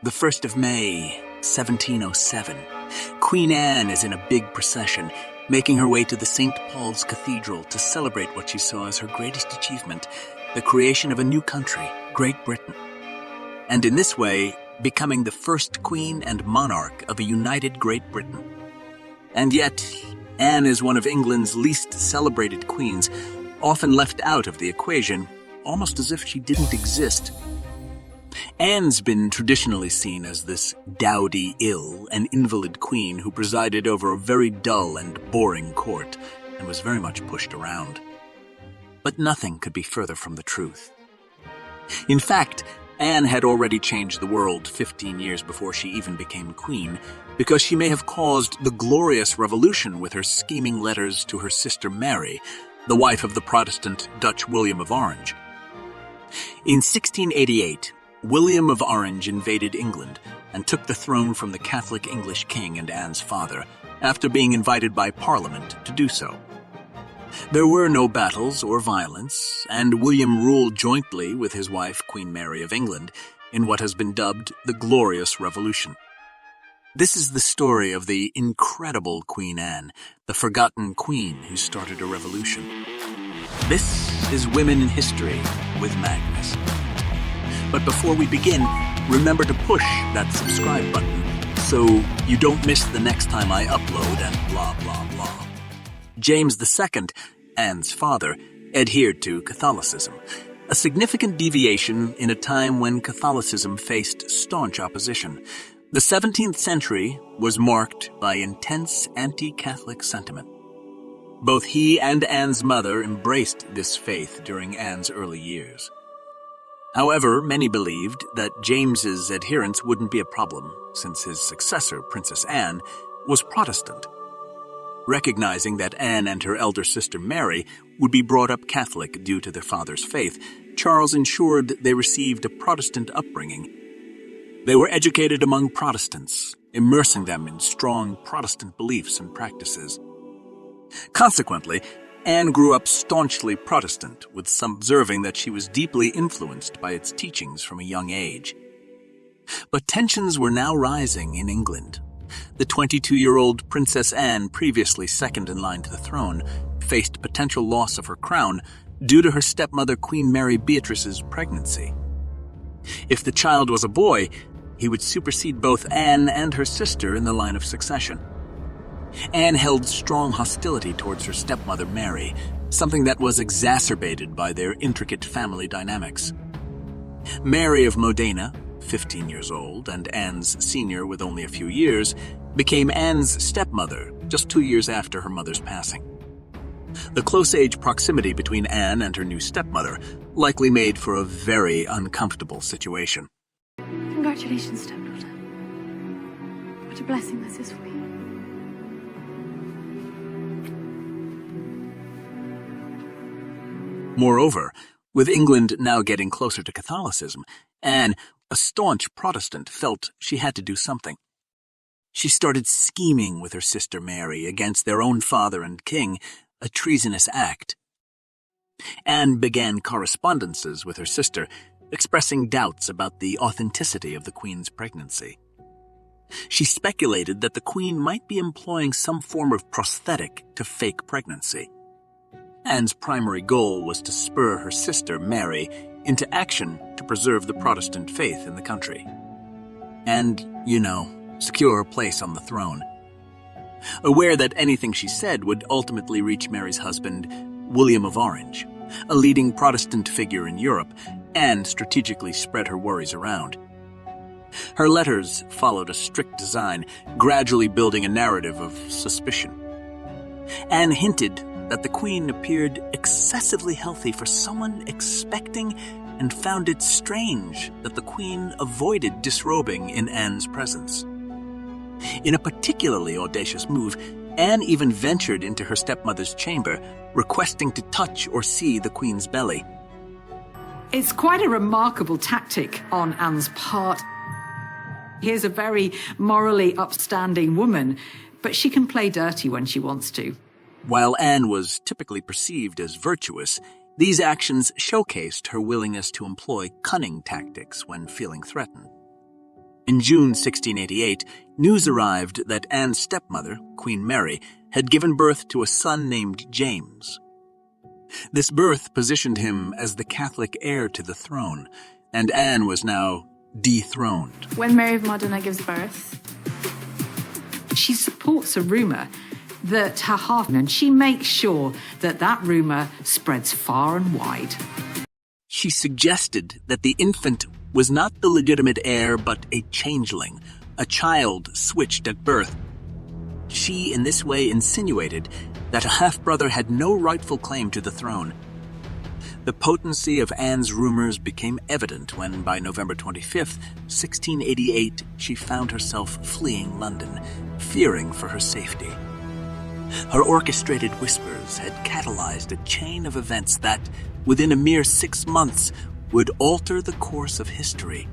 The 1st of May, 1707. Queen Anne is in a big procession, making her way to the St. Paul's Cathedral to celebrate what she saw as her greatest achievement, the creation of a new country, Great Britain. And in this way, becoming the first queen and monarch of a united Great Britain. And yet, Anne is one of England's least celebrated queens, often left out of the equation, almost as if she didn't exist. Anne's been traditionally seen as this dowdy, an invalid queen who presided over a very dull and boring court and was very much pushed around. But nothing could be further from the truth. In fact, Anne had already changed the world 15 years before she even became queen, because she may have caused the glorious revolution with her scheming letters to her sister Mary, the wife of the Protestant Dutch William of Orange. In 1688, William of Orange invaded England and took the throne from the Catholic English king and Anne's father, after being invited by Parliament to do so. There were no battles or violence, and William ruled jointly with his wife Queen Mary of England in what has been dubbed the Glorious Revolution. This is the story of the incredible Queen Anne, the forgotten queen who started a revolution. This is Women in History with Magnus. But before we begin, remember to push that subscribe button so you don't miss the next time I upload and blah blah blah. James II, Anne's father, adhered to Catholicism, a significant deviation in a time when Catholicism faced staunch opposition. The 17th century was marked by intense anti-Catholic sentiment. Both he and Anne's mother embraced this faith during Anne's early years. However, many believed that James's adherence wouldn't be a problem, since his successor, Princess Anne, was Protestant. Recognizing that Anne and her elder sister Mary would be brought up Catholic due to their father's faith, Charles ensured they received a Protestant upbringing. They were educated among Protestants, immersing them in strong Protestant beliefs and practices. Consequently, Anne grew up staunchly Protestant, with some observing that she was deeply influenced by its teachings from a young age. But tensions were now rising in England. The 22-year-old Princess Anne, previously second in line to the throne, faced potential loss of her crown due to her stepmother Queen Mary Beatrice's pregnancy. If the child was a boy, he would supersede both Anne and her sister in the line of succession. Anne held strong hostility towards her stepmother Mary, something that was exacerbated by their intricate family dynamics. Mary of Modena, 15 years old, and Anne's senior with only a few years, became Anne's stepmother just 2 years after her mother's passing. The close age proximity between Anne and her new stepmother likely made for a very uncomfortable situation. Congratulations, stepdaughter. What a blessing this is for you. Moreover, with England now getting closer to Catholicism, Anne, a staunch Protestant, felt she had to do something. She started scheming with her sister Mary against their own father and king, a treasonous act. Anne began correspondences with her sister, expressing doubts about the authenticity of the Queen's pregnancy. She speculated that the Queen might be employing some form of prosthetic to fake pregnancy. Anne's primary goal was to spur her sister, Mary, into action to preserve the Protestant faith in the country. And, secure her place on the throne. Aware that anything she said would ultimately reach Mary's husband, William of Orange, a leading Protestant figure in Europe, Anne strategically spread her worries around. Her letters followed a strict design, gradually building a narrative of suspicion. Anne hinted that the Queen appeared excessively healthy for someone expecting, and found it strange that the Queen avoided disrobing in Anne's presence. In a particularly audacious move, Anne even ventured into her stepmother's chamber, requesting to touch or see the Queen's belly. It's quite a remarkable tactic on Anne's part. Here's a very morally upstanding woman, but she can play dirty when she wants to. While Anne was typically perceived as virtuous, these actions showcased her willingness to employ cunning tactics when feeling threatened. In June 1688, news arrived that Anne's stepmother, Queen Mary, had given birth to a son named James. This birth positioned him as the Catholic heir to the throne, and Anne was now dethroned. When Mary of Modena gives birth, She supports a rumour that her half, and she makes sure that that rumour spreads far and wide. She suggested that the infant was not the legitimate heir but a changeling, a child switched at birth. She in this way insinuated that a half-brother had no rightful claim to the throne. The potency of Anne's rumors became evident when, by November 25th, 1688, she found herself fleeing London, fearing for her safety. Her orchestrated whispers had catalyzed a chain of events that, within a mere 6 months, would alter the course of history.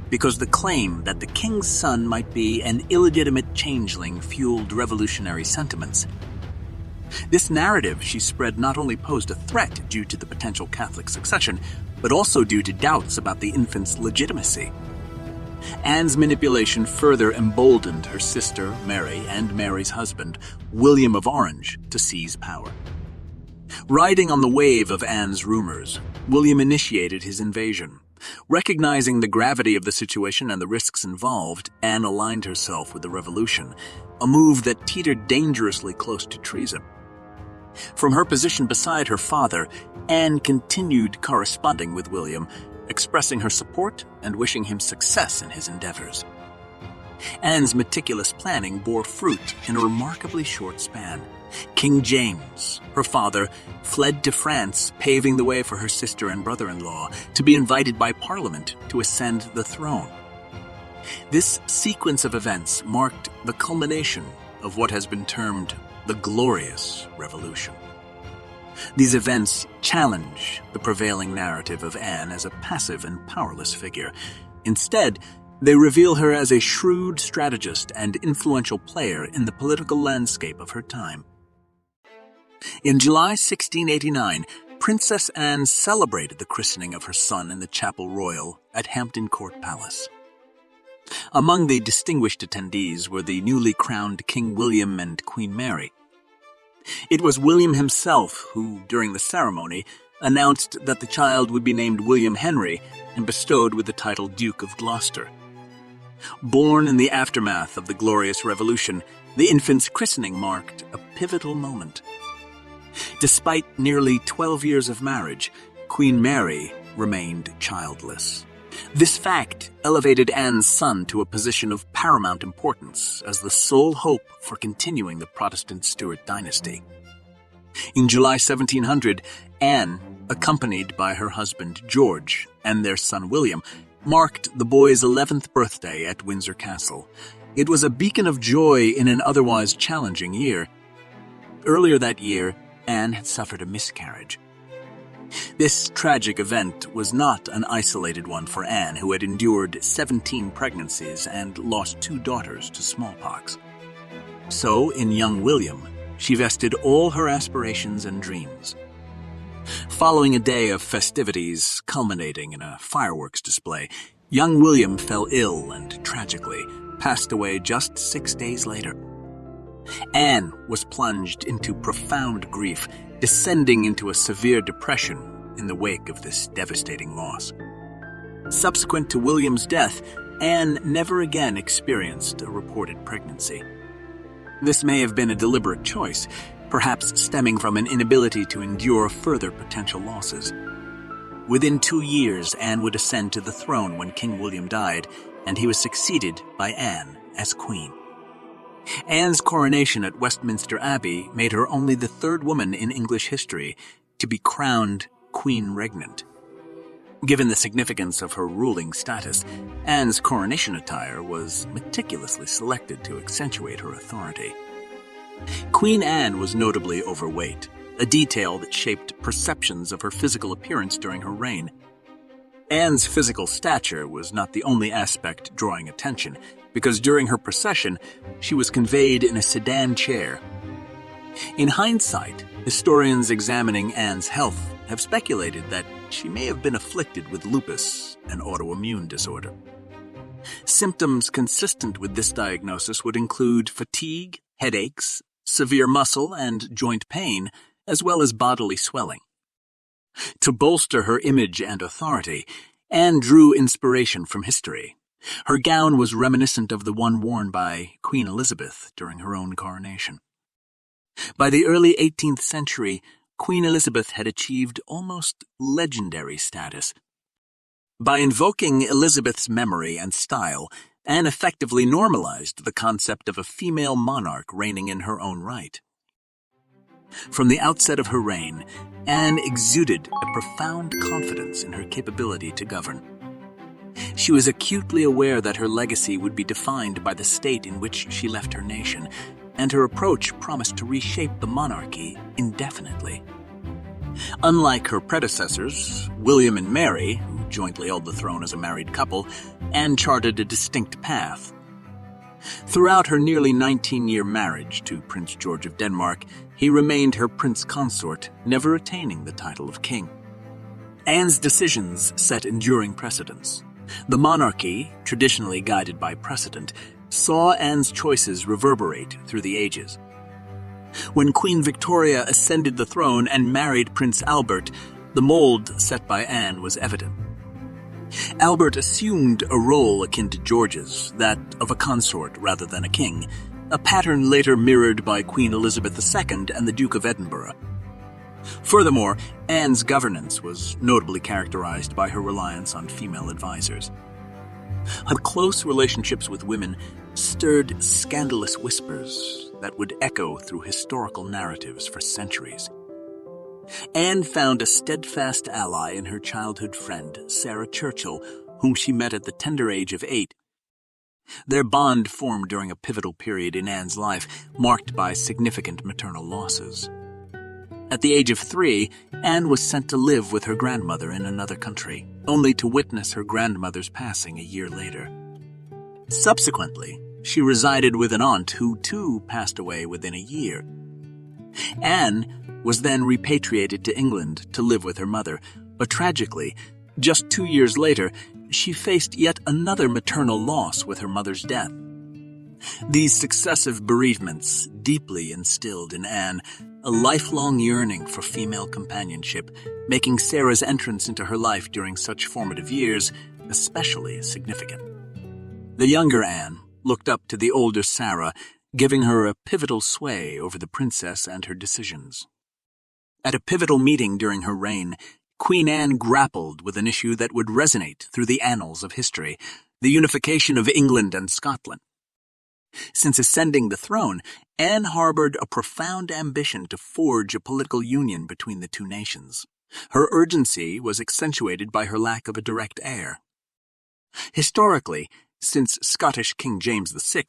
Because the claim that the king's son might be an illegitimate changeling fueled revolutionary sentiments. This narrative she spread not only posed a threat due to the potential Catholic succession, but also due to doubts about the infant's legitimacy. Anne's manipulation further emboldened her sister, Mary, and Mary's husband, William of Orange, to seize power. Riding on the wave of Anne's rumors, William initiated his invasion. Recognizing the gravity of the situation and the risks involved, Anne aligned herself with the revolution, a move that teetered dangerously close to treason. From her position beside her father, Anne continued corresponding with William, expressing her support and wishing him success in his endeavors. Anne's meticulous planning bore fruit in a remarkably short span. King James, her father, fled to France, paving the way for her sister and brother-in-law to be invited by Parliament to ascend the throne. This sequence of events marked the culmination of what has been termed the Glorious Revolution. These events challenge the prevailing narrative of Anne as a passive and powerless figure. Instead, they reveal her as a shrewd strategist and influential player in the political landscape of her time. In July 1689, Princess Anne celebrated the christening of her son in the Chapel Royal at Hampton Court Palace. Among the distinguished attendees were the newly crowned King William and Queen Mary. It was William himself who, during the ceremony, announced that the child would be named William Henry and bestowed with the title Duke of Gloucester. Born in the aftermath of the Glorious Revolution, the infant's christening marked a pivotal moment. Despite nearly 12 years of marriage, Queen Mary remained childless. This fact elevated Anne's son to a position of paramount importance as the sole hope for continuing the Protestant Stuart dynasty. In July 1700, Anne, accompanied by her husband George and their son William, marked the boy's 11th birthday at Windsor Castle. It was a beacon of joy in an otherwise challenging year. Earlier that year, Anne had suffered a miscarriage. This tragic event was not an isolated one for Anne, who had endured 17 pregnancies and lost 2 daughters to smallpox. So, in young William, she vested all her aspirations and dreams. Following a day of festivities culminating in a fireworks display, young William fell ill and tragically passed away just 6 days later. Anne was plunged into profound grief, descending into a severe depression in the wake of this devastating loss. Subsequent to William's death, Anne never again experienced a reported pregnancy. This may have been a deliberate choice, perhaps stemming from an inability to endure further potential losses. Within 2 years, Anne would ascend to the throne when King William died, and he was succeeded by Anne as queen. Anne's coronation at Westminster Abbey made her only the 3rd woman in English history to be crowned Queen Regnant. Given the significance of her ruling status, Anne's coronation attire was meticulously selected to accentuate her authority. Queen Anne was notably overweight, a detail that shaped perceptions of her physical appearance during her reign. Anne's physical stature was not the only aspect drawing attention, because during her procession, she was conveyed in a sedan chair. In hindsight, historians examining Anne's health have speculated that she may have been afflicted with lupus, an autoimmune disorder. Symptoms consistent with this diagnosis would include fatigue, headaches, severe muscle and joint pain, as well as bodily swelling. To bolster her image and authority, Anne drew inspiration from history. Her gown was reminiscent of the one worn by Queen Elizabeth during her own coronation. By the early 18th century, Queen Elizabeth had achieved almost legendary status. By invoking Elizabeth's memory and style, Anne effectively normalized the concept of a female monarch reigning in her own right. From the outset of her reign, Anne exuded a profound confidence in her capability to govern. She was acutely aware that her legacy would be defined by the state in which she left her nation, and her approach promised to reshape the monarchy indefinitely. Unlike her predecessors, William and Mary, who jointly held the throne as a married couple, Anne charted a distinct path. Throughout her nearly 19-year marriage to Prince George of Denmark, he remained her prince consort, never attaining the title of king. Anne's decisions set enduring precedents. The monarchy, traditionally guided by precedent, saw Anne's choices reverberate through the ages. When Queen Victoria ascended the throne and married Prince Albert, the mold set by Anne was evident. Albert assumed a role akin to George's, that of a consort rather than a king, a pattern later mirrored by Queen Elizabeth II and the Duke of Edinburgh. Furthermore, Anne's governance was notably characterized by her reliance on female advisors. Her close relationships with women stirred scandalous whispers that would echo through historical narratives for centuries. Anne found a steadfast ally in her childhood friend, Sarah Churchill, whom she met at the tender age of 8. Their bond formed during a pivotal period in Anne's life, marked by significant maternal losses. At the age of 3, Anne was sent to live with her grandmother in another country, only to witness her grandmother's passing a year later. Subsequently, she resided with an aunt who too passed away within a year. Anne was then repatriated to England to live with her mother, but tragically, just 2 years later, she faced yet another maternal loss with her mother's death. These successive bereavements deeply instilled in Anne a lifelong yearning for female companionship, making Sarah's entrance into her life during such formative years especially significant. The younger Anne looked up to the older Sarah, giving her a pivotal sway over the princess and her decisions. At a pivotal meeting during her reign, Queen Anne grappled with an issue that would resonate through the annals of history, the unification of England and Scotland. Since ascending the throne, Anne harbored a profound ambition to forge a political union between the two nations. Her urgency was accentuated by her lack of a direct heir. Historically, since Scottish King James VI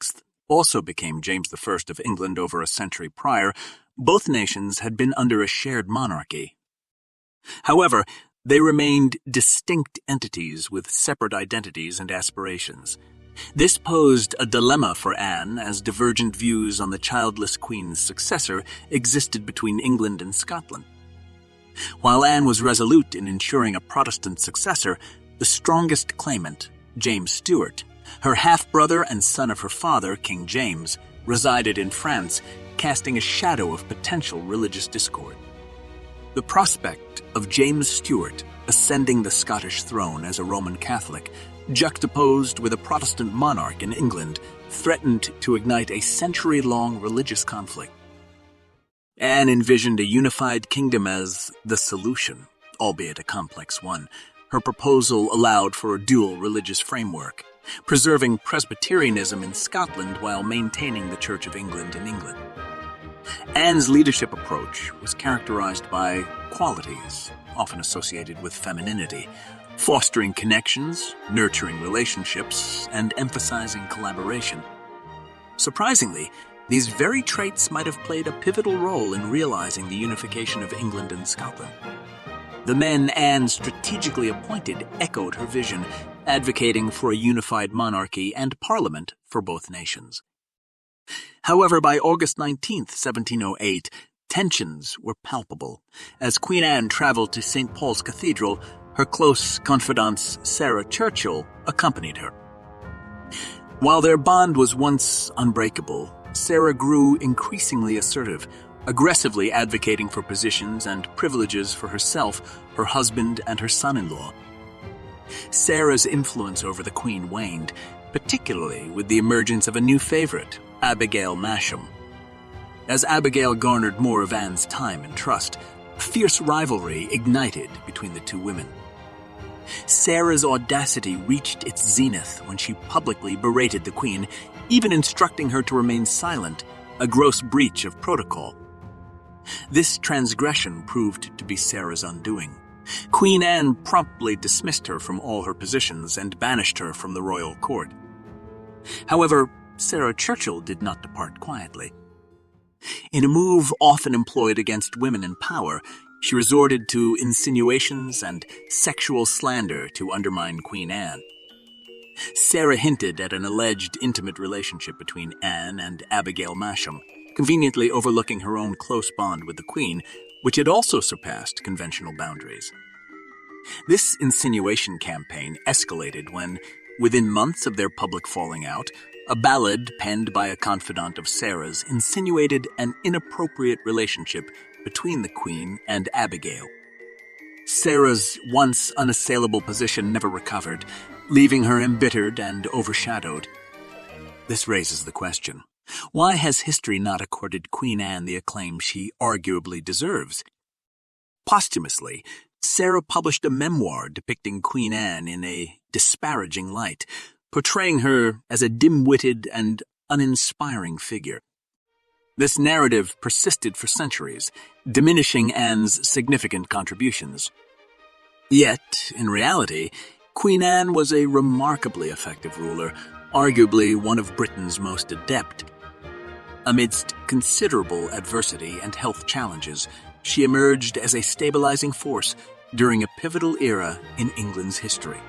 also became James I of England over a century prior, both nations had been under a shared monarchy. However, they remained distinct entities with separate identities and aspirations. This posed a dilemma for Anne, as divergent views on the childless queen's successor existed between England and Scotland. While Anne was resolute in ensuring a Protestant successor, the strongest claimant, James Stuart, her half-brother and son of her father, King James, resided in France, casting a shadow of potential religious discord. The prospect of James Stuart ascending the Scottish throne as a Roman Catholic, juxtaposed with a Protestant monarch in England, threatened to ignite a century-long religious conflict. Anne envisioned a unified kingdom as the solution, albeit a complex one. Her proposal allowed for a dual religious framework, preserving Presbyterianism in Scotland while maintaining the Church of England in England. Anne's leadership approach was characterized by qualities often associated with femininity, fostering connections, nurturing relationships, and emphasizing collaboration. Surprisingly, these very traits might have played a pivotal role in realizing the unification of England and Scotland. The men Anne strategically appointed echoed her vision, advocating for a unified monarchy and parliament for both nations. However, by August 19, 1708, tensions were palpable. As Queen Anne traveled to St. Paul's Cathedral, her close confidante Sarah Churchill accompanied her. While their bond was once unbreakable, Sarah grew increasingly assertive, aggressively advocating for positions and privileges for herself, her husband, and her son-in-law. Sarah's influence over the Queen waned, particularly with the emergence of a new favorite, Abigail Masham. As Abigail garnered more of Anne's time and trust, fierce rivalry ignited between the two women. Sarah's audacity reached its zenith when she publicly berated the Queen, even instructing her to remain silent, a gross breach of protocol. This transgression proved to be Sarah's undoing. Queen Anne promptly dismissed her from all her positions and banished her from the royal court. However, Sarah Churchill did not depart quietly. In a move often employed against women in power, she resorted to insinuations and sexual slander to undermine Queen Anne. Sarah hinted at an alleged intimate relationship between Anne and Abigail Masham, conveniently overlooking her own close bond with the Queen, which had also surpassed conventional boundaries. This insinuation campaign escalated when, within months of their public falling out, a ballad penned by a confidant of Sarah's insinuated an inappropriate relationship between the Queen and Abigail. Sarah's once unassailable position never recovered, leaving her embittered and overshadowed. This raises the question: why has history not accorded Queen Anne the acclaim she arguably deserves? Posthumously, Sarah published a memoir depicting Queen Anne in a disparaging light, portraying her as a dim-witted and uninspiring figure. This narrative persisted for centuries, diminishing Anne's significant contributions. Yet, in reality, Queen Anne was a remarkably effective ruler, arguably one of Britain's most adept. Amidst considerable adversity and health challenges, she emerged as a stabilizing force during a pivotal era in England's history.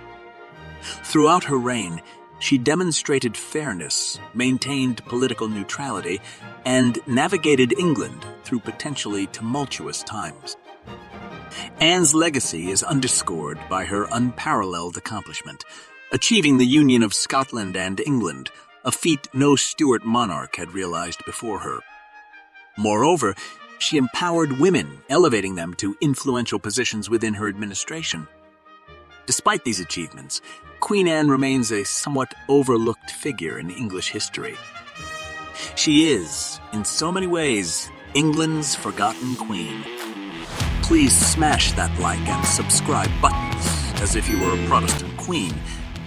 Throughout her reign, she demonstrated fairness, maintained political neutrality, and navigated England through potentially tumultuous times. Anne's legacy is underscored by her unparalleled accomplishment, achieving the union of Scotland and England, a feat no Stuart monarch had realized before her. Moreover, she empowered women, elevating them to influential positions within her administration. Despite these achievements, Queen Anne remains a somewhat overlooked figure in English history. She is, in so many ways, England's forgotten queen. Please smash that like and subscribe buttons, as if you were a Protestant queen,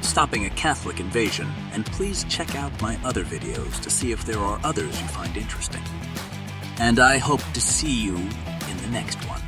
stopping a Catholic invasion, and please check out my other videos to see if there are others you find interesting. And I hope to see you in the next one.